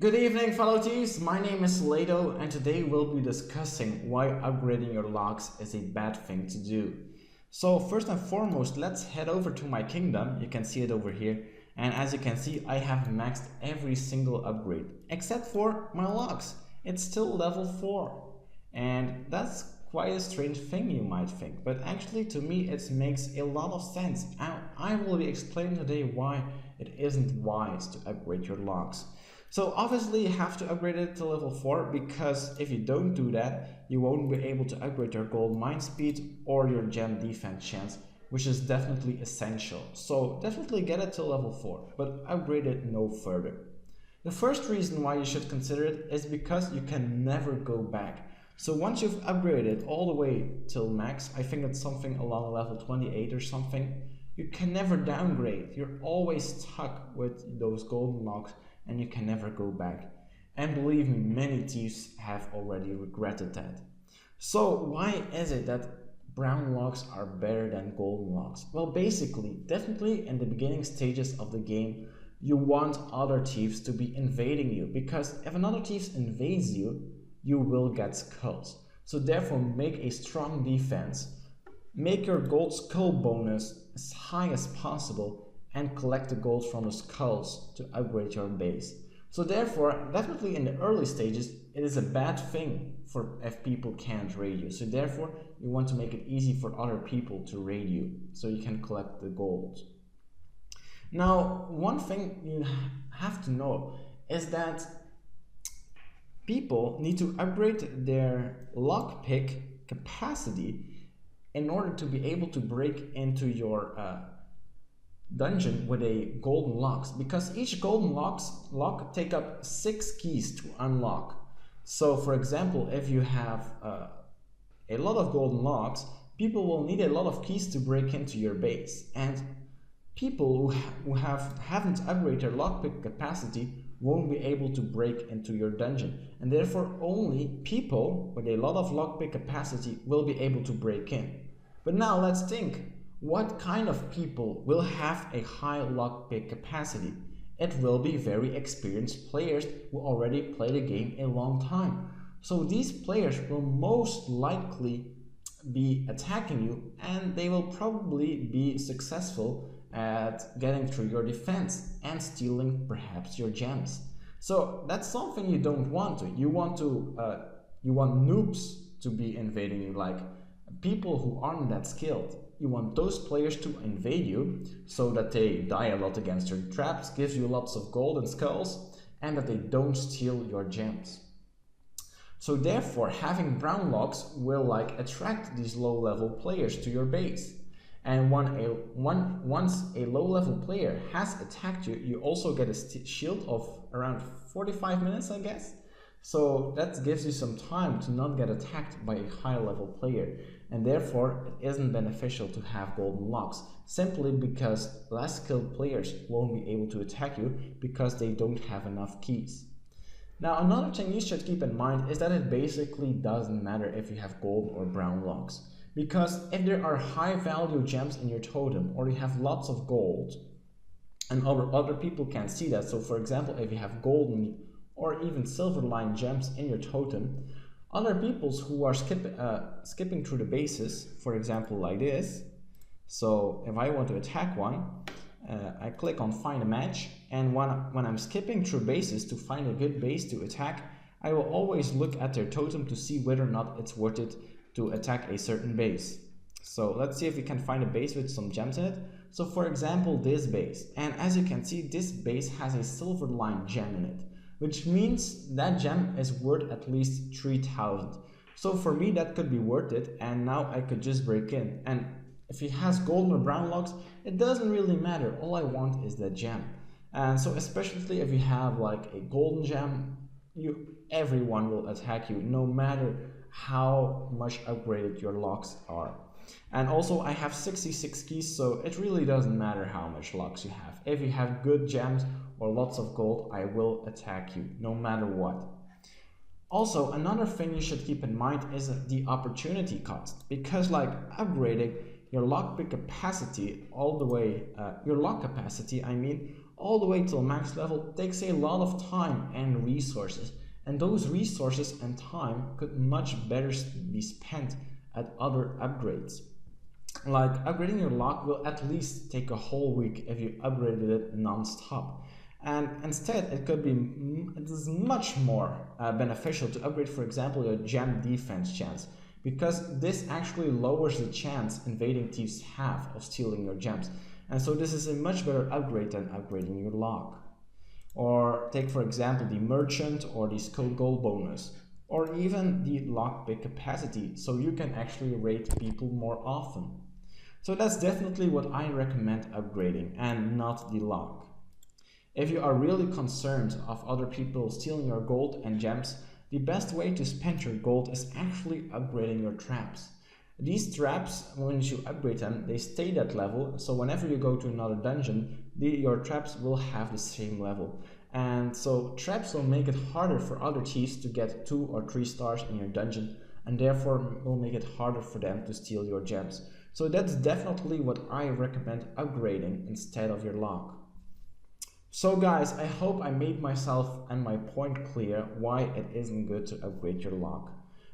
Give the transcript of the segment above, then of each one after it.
Good evening, fellow thieves. My name is Solaito, and today we'll be discussing why upgrading your locks is a bad thing to do. So first and foremost, let's head over to my kingdom. You can see it over here. And as you can see, I have maxed every single upgrade, except for my locks. It's still level 4. And that's quite a strange thing, you might think. But actually, to me, it makes a lot of sense. And I will be explaining today why it isn't wise to upgrade your locks. So obviously you have to upgrade it to level 4 because if you don't do that, you won't be able to upgrade your gold mine speed or your gem defense chance, which is definitely essential. So definitely get it to level 4, but upgrade it no further. The first reason why you should consider it is because you can never go back. So once you've upgraded all the way till max, I think it's something along level 28 or something, you can never downgrade. You're always stuck with those golden locks and you can never go back. And believe me, many thieves have already regretted that. So why is it that brown locks are better than golden locks? Well, basically, definitely in the beginning stages of the game, you want other thieves to be invading you, because if another thief invades you, you will get skulls. So therefore, make a strong defense, make your gold skull bonus as high as possible, and collect the gold from the skulls to upgrade your base. So therefore, definitely in the early stages, it is a bad thing for if people can't raid you. So therefore, you want to make it easy for other people to raid you so you can collect the gold. Now, one thing you have to know is that people need to upgrade their lockpick capacity in order to be able to break into your dungeon with a golden locks, because each golden lock take up 6 keys to unlock. So for example, if you have a lot of golden locks, people will need a lot of keys to break into your base, and people who haven't upgraded their lockpick capacity won't be able to break into your dungeon, and therefore only people with a lot of lockpick capacity will be able to break in. But now let's think, what kind of people will have a high lockpick capacity? It will be very experienced players who already play the game a long time. So these players will most likely be attacking you, and they will probably be successful at getting through your defense and stealing perhaps your gems. So that's something you don't want to. You want noobs to be invading you, like people who aren't that skilled. You want those players to invade you so that they die a lot against your traps, gives you lots of gold and skulls, and that they don't steal your gems. So therefore, having brown locks will attract these low level players to your base. And once a low level player has attacked you, you also get a shield of around 45 minutes, I guess. So that gives you some time to not get attacked by a high level player, and therefore it isn't beneficial to have golden locks, simply because less skilled players won't be able to attack you because they don't have enough keys. Now another thing you should keep in mind is that it basically doesn't matter if you have gold or brown locks, because if there are high value gems in your totem or you have lots of gold and other people can see that, so for example if you have golden or even silver line gems in your totem, other peoples who are skipping through the bases, for example like this. So if I want to attack one, I click on find a match, and when I'm skipping through bases to find a good base to attack, I will always look at their totem to see whether or not it's worth it to attack a certain base. So let's see if we can find a base with some gems in it. So for example this base, and as you can see this base has a silver line gem in it, which means that gem is worth at least 3,000. So for me that could be worth it, and now I could just break in. And if he has golden or brown locks, it doesn't really matter. All I want is that gem. And so especially if you have like a golden gem, everyone will attack you no matter how much upgraded your locks are. And also I have 66 keys, so it really doesn't matter how much locks you have. If you have good gems or lots of gold, I will attack you no matter what. Also, another thing you should keep in mind is the opportunity cost, because upgrading your lockpick capacity all the way, your lock capacity, all the way till max level takes a lot of time and resources, and those resources and time could much better be spent at other upgrades. Like upgrading your lock will at least take a whole week if you upgraded it non-stop. And instead, it is much more beneficial to upgrade, for example, your gem defense chance, because this actually lowers the chance invading thieves have of stealing your gems. And so this is a much better upgrade than upgrading your lock. Or take, for example, the merchant or the skill goal bonus, or even the lockpick capacity, so you can actually raid people more often. So that's definitely what I recommend upgrading, and not the lock. If you are really concerned of other people stealing your gold and gems, the best way to spend your gold is actually upgrading your traps. These traps, once you upgrade them, they stay that level, so whenever you go to another dungeon, your traps will have the same level. And so traps will make it harder for other thieves to get 2 or 3 stars in your dungeon, and therefore will make it harder for them to steal your gems. So that's definitely what I recommend upgrading instead of your lock. So guys, I hope I made myself and my point clear why it isn't good to upgrade your lock.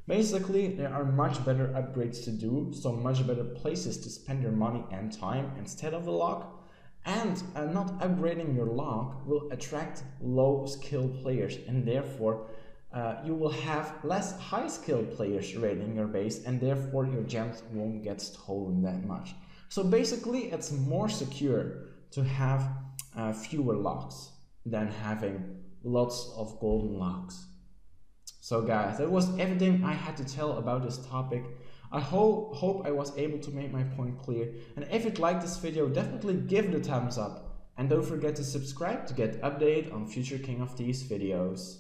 Basically, there are much better upgrades to do, so much better places to spend your money and time instead of the lock. And not upgrading your lock will attract low skill players, and therefore you will have less high skill players raiding your base, and therefore your gems won't get stolen that much. So basically, it's more secure to have fewer locks than having lots of golden locks. So guys, that was everything I had to tell about this topic. I hope I was able to make my point clear, and if you'd like this video, definitely give it a thumbs up, and don't forget to subscribe to get updated on future King of Thieves videos.